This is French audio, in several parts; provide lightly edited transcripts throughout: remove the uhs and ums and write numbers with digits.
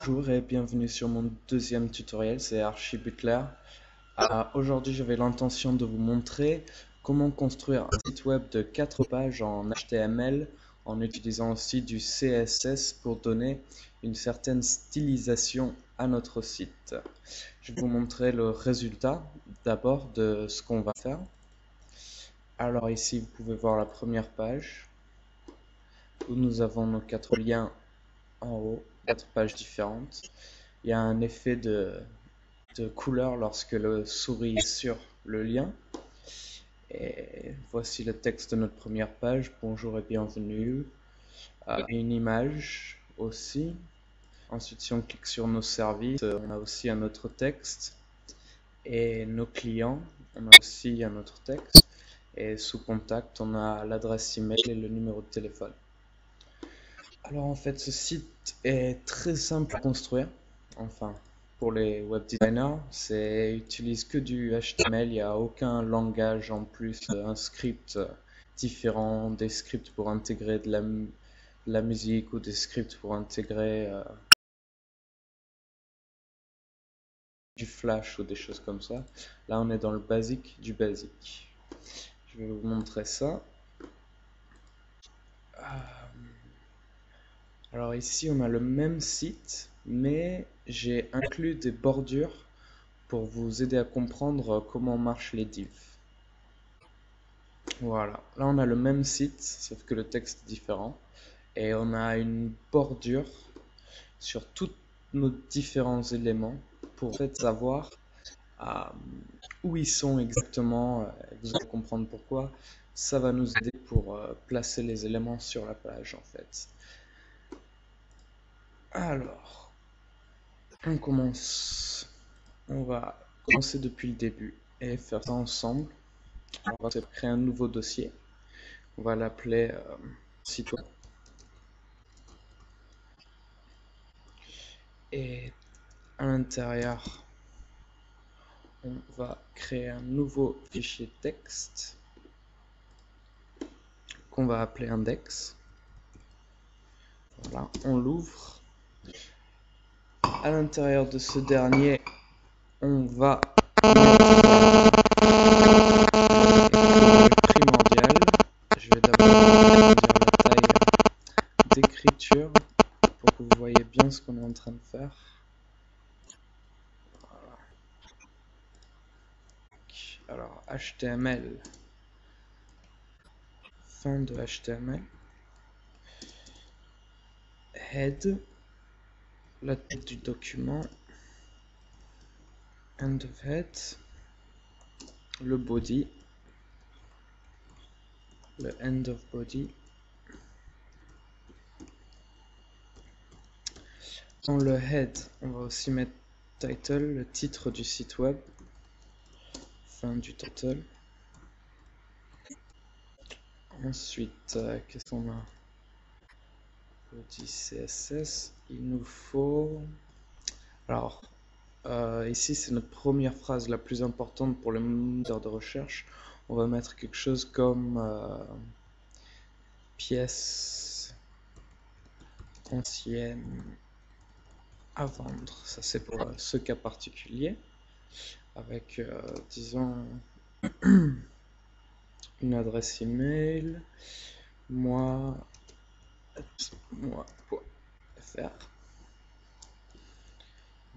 Bonjour et bienvenue sur mon deuxième tutoriel, c'est Archie Butler. Aujourd'hui j'avais l'intention de vous montrer comment construire un site web de 4 pages en HTML en utilisant aussi du CSS pour donner une certaine stylisation à notre site. Je vais vous montrer le résultat d'abord de ce qu'on va faire. Alors ici vous pouvez voir la première page où nous avons nos 4 liens en haut, 4 pages différentes. Il y a un effet de couleur lorsque le souris est sur le lien. Et voici le texte de notre première page. Bonjour et bienvenue. Une image aussi. Ensuite, si on clique sur nos services, on a aussi un autre texte. Et nos clients, on a aussi un autre texte. Et sous contact, on a l'adresse email et le numéro de téléphone. Alors en fait, ce site est très simple à construire. Enfin, pour les web designers, c'est utilise que du HTML, il n'y a aucun langage en plus, un script différent, des scripts pour intégrer de la musique ou des scripts pour intégrer du flash ou des choses comme ça. Là, on est dans le basique du basique. Je vais vous montrer ça. Alors ici, on a le même site, mais j'ai inclus des bordures pour vous aider à comprendre comment marchent les divs. Voilà, là on a le même site, sauf que le texte est différent. Et on a une bordure sur tous nos différents éléments pour en fait savoir où ils sont exactement. Vous allez comprendre pourquoi. Ça va nous aider pour placer les éléments sur la page en fait. Alors, on commence. On va commencer depuis le début et faire ça ensemble. On va créer un nouveau dossier. On va l'appeler site web. Et à l'intérieur, on va créer un nouveau fichier texte qu'on va appeler index. Voilà, on l'ouvre. À l'intérieur de ce dernier, on va mettre primordial. Je vais d'abord agrandir la taille d'écriture pour que vous voyez bien ce qu'on est en train de faire. Voilà. Alors, HTML. Fin de HTML. Head. La tête du document. End of head. Le body. Le end of body. Dans le head, on va aussi mettre title, le titre du site web. Fin du title. Ensuite, qu'est-ce qu'on a? Body CSS. Il nous faut. Alors, ici c'est notre première phrase la plus importante pour le moteur de recherche. On va mettre quelque chose comme pièce ancienne à vendre. Ça c'est pour ce cas particulier. Avec, disons, une adresse email, moi.fr.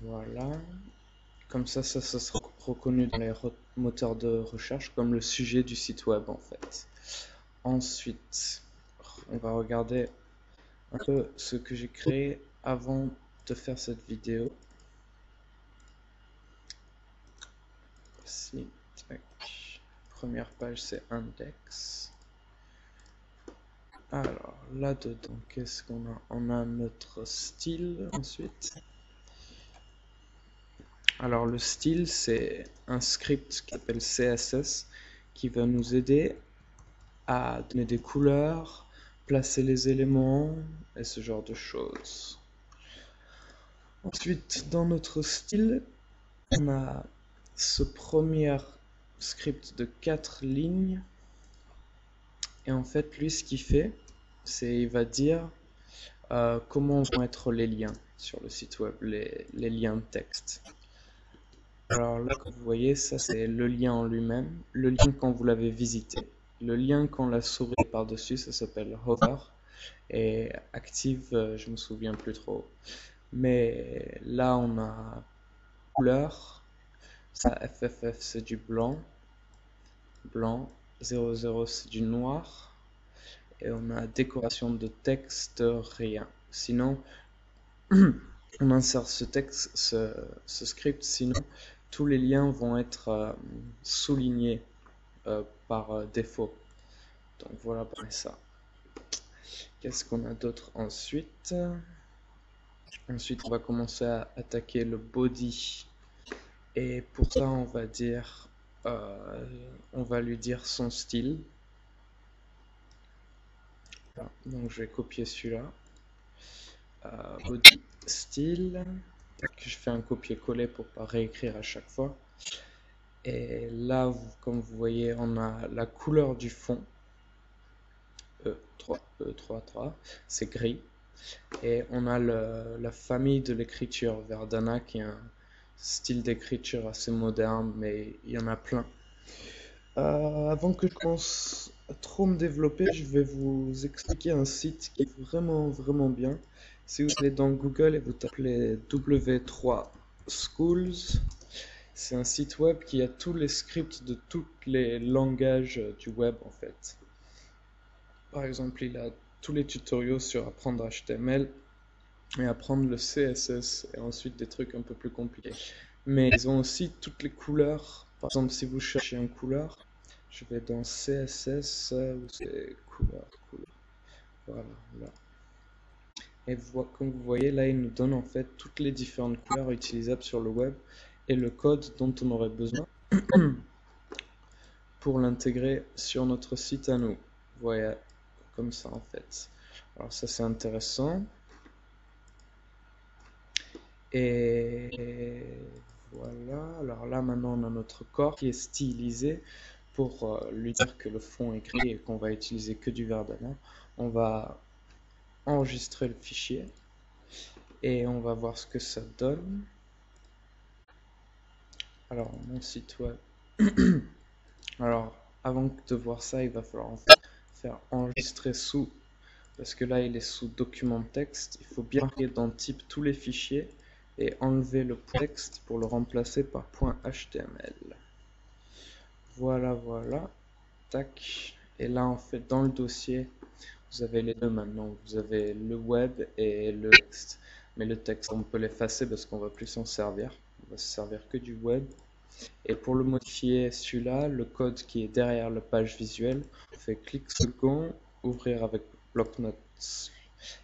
Voilà. Comme ça sera reconnu dans les moteurs de recherche comme le sujet du site web en fait. Ensuite, on va regarder un peu ce que j'ai créé avant de faire cette vidéo. Voici. Première page, c'est index. Alors, là-dedans, qu'est-ce qu'on a? On a notre style ensuite. Alors, le style, c'est un script qui s'appelle CSS qui va nous aider à donner des couleurs, placer les éléments et ce genre de choses. Ensuite, dans notre style, on a ce premier script de 4 lignes. Et en fait, lui, ce qu'il fait, c'est il va dire Comment vont être les liens sur le site web, les liens de texte. Alors là, comme vous voyez, ça c'est le lien en lui-même, le lien quand vous l'avez visité. Le lien quand la souris est par-dessus, ça s'appelle hover, et active, je me souviens plus trop. Mais là, on a couleur, ça FFF c'est du blanc, 00 c'est du noir, et on a décoration de texte, rien. Sinon, on insère ce texte, ce script, sinon tous les liens vont être soulignés par défaut. Donc voilà pour ça. Qu'est-ce qu'on a d'autre ensuite? Ensuite, on va commencer à attaquer le body. Et pour ça, on va dire, on va lui dire son style. Voilà. Donc je vais copier celui-là. Body style. Je fais un copier-coller pour pas réécrire à chaque fois. Et là, comme vous voyez, on a la couleur du fond. E3, c'est gris. Et on a la famille de l'écriture Verdana qui est un style d'écriture assez moderne, mais il y en a plein. Avant que je commence à trop me développer, je vais vous expliquer un site qui est vraiment vraiment bien. Si vous allez dans Google et vous tapez W3 Schools, c'est un site web qui a tous les scripts de tous les langages du web en fait. Par exemple, il a tous les tutoriaux sur apprendre HTML et apprendre le CSS et ensuite des trucs un peu plus compliqués. Mais ils ont aussi toutes les couleurs. Par exemple, si vous cherchez une couleur, je vais dans CSS où c'est couleur. Voilà, là. Et comme vous voyez, là, il nous donne en fait toutes les différentes couleurs utilisables sur le web et le code dont on aurait besoin pour l'intégrer sur notre site à nous. Vous voyez, comme ça en fait. Alors ça c'est intéressant. Et voilà, alors là maintenant on a notre corps qui est stylisé pour lui dire que le fond est gris et qu'on va utiliser que du Verdana. On va enregistrer le fichier et on va voir ce que ça donne. Alors mon site web. Alors avant de voir ça, il va falloir en fait faire enregistrer sous, parce que là il est sous document texte. Il faut bien marquer dans type tous les fichiers et enlever le texte pour le remplacer par .html. Voilà, voilà, tac. Et là, en fait, dans le dossier, vous avez les deux maintenant. Vous avez le web et le texte. Mais le texte, on peut l'effacer parce qu'on va plus s'en servir. On va se servir que du web. Et pour le modifier, celui-là, le code qui est derrière la page visuelle, on fait clic second, ouvrir avec bloc-notes.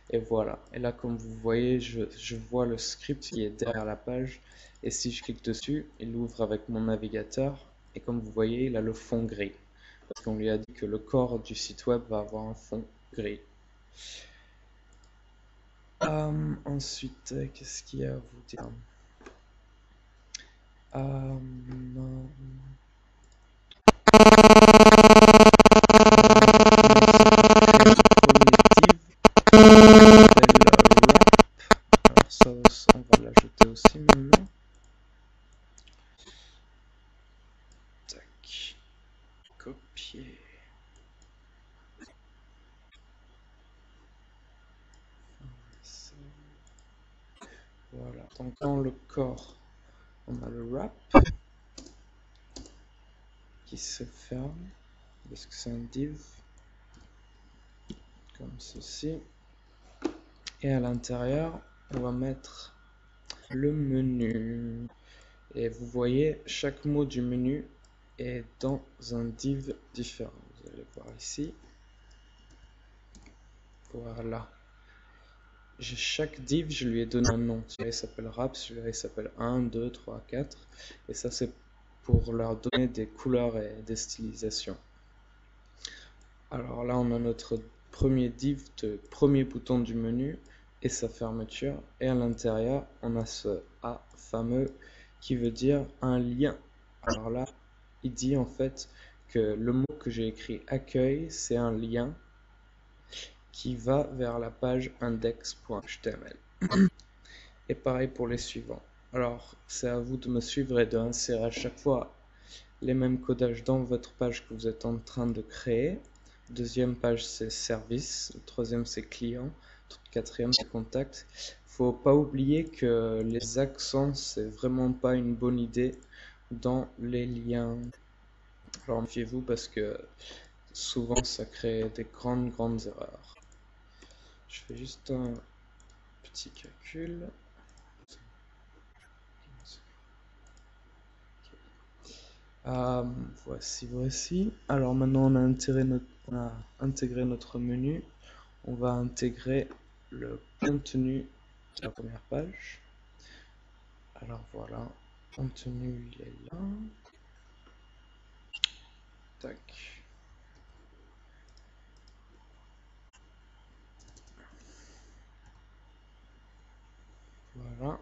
Et voilà. Et là, comme vous voyez, je vois le script qui est derrière la page. Et si je clique dessus, il ouvre avec mon navigateur. Et comme vous voyez, il a le fond gris. Parce qu'on lui a dit que le corps du site web va avoir un fond gris. Ensuite, qu'est-ce qu'il y a à vous dire? Alors ça, on va l'ajouter aussi maintenant. Tac. Copier. Voilà. Donc dans le corps, on a le wrap qui se ferme parce que c'est un div comme ceci. Et à l'intérieur, on va mettre le menu. Et vous voyez, chaque mot du menu est dans un div différent. Vous allez voir ici. Voilà. Chaque div, je lui ai donné un nom. Celui-là, il s'appelle wrap, celui-là, il s'appelle 1, 2, 3, 4. Et ça, c'est pour leur donner des couleurs et des stylisations. Alors là, on a notre premier div de premier bouton du menu et sa fermeture. Et à l'intérieur, on a ce A fameux qui veut dire un lien. Alors là, il dit en fait que le mot que j'ai écrit accueil, c'est un lien. qui va vers la page index.html. Et pareil pour les suivants. Alors, c'est à vous de me suivre et d'insérer à chaque fois les mêmes codages dans votre page que vous êtes en train de créer. Deuxième page, c'est service. Troisième, c'est client. Quatrième, c'est contact. Faut pas oublier que les accents, c'est vraiment pas une bonne idée dans les liens. Alors, méfiez-vous parce que souvent, ça crée des grandes erreurs. Je fais juste un petit calcul. Voici. Alors maintenant on a intégré notre menu. On va intégrer le contenu de la première page. Alors voilà, contenu il est là. Tac. Voilà.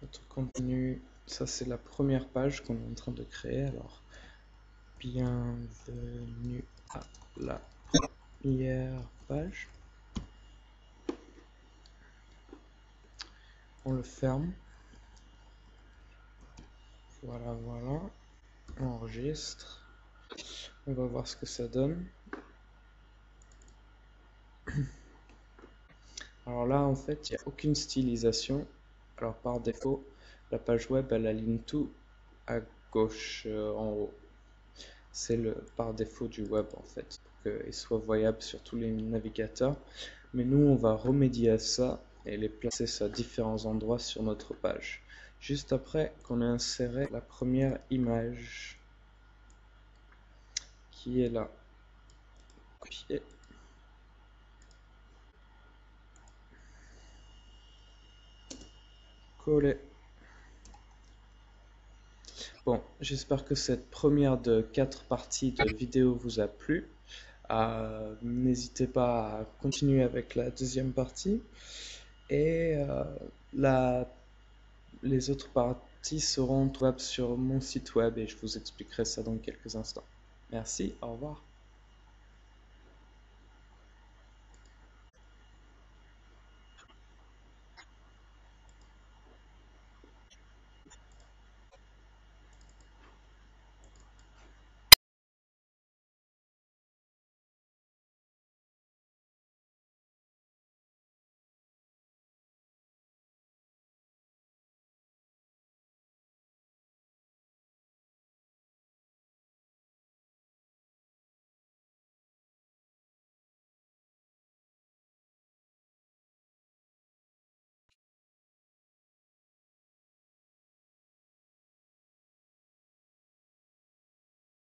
Notre contenu, ça c'est la première page qu'on est en train de créer. Alors, bienvenue à la première page. On le ferme. Voilà. On enregistre. On va voir ce que ça donne. Alors là, en fait, il n'y a aucune stylisation. Alors par défaut, la page web, elle aligne tout à gauche en haut. C'est le par défaut du web, en fait, pour qu'il soit voyable sur tous les navigateurs. Mais nous, on va remédier à ça et les placer à différents endroits sur notre page. Juste après qu'on ait inséré la première image qui est là. Copier. Coller. Bon, j'espère que cette première de 4 parties de vidéo vous a plu. N'hésitez pas à continuer avec la deuxième partie. Et les autres parties seront trouvables sur mon site web et je vous expliquerai ça dans quelques instants. Merci, au revoir.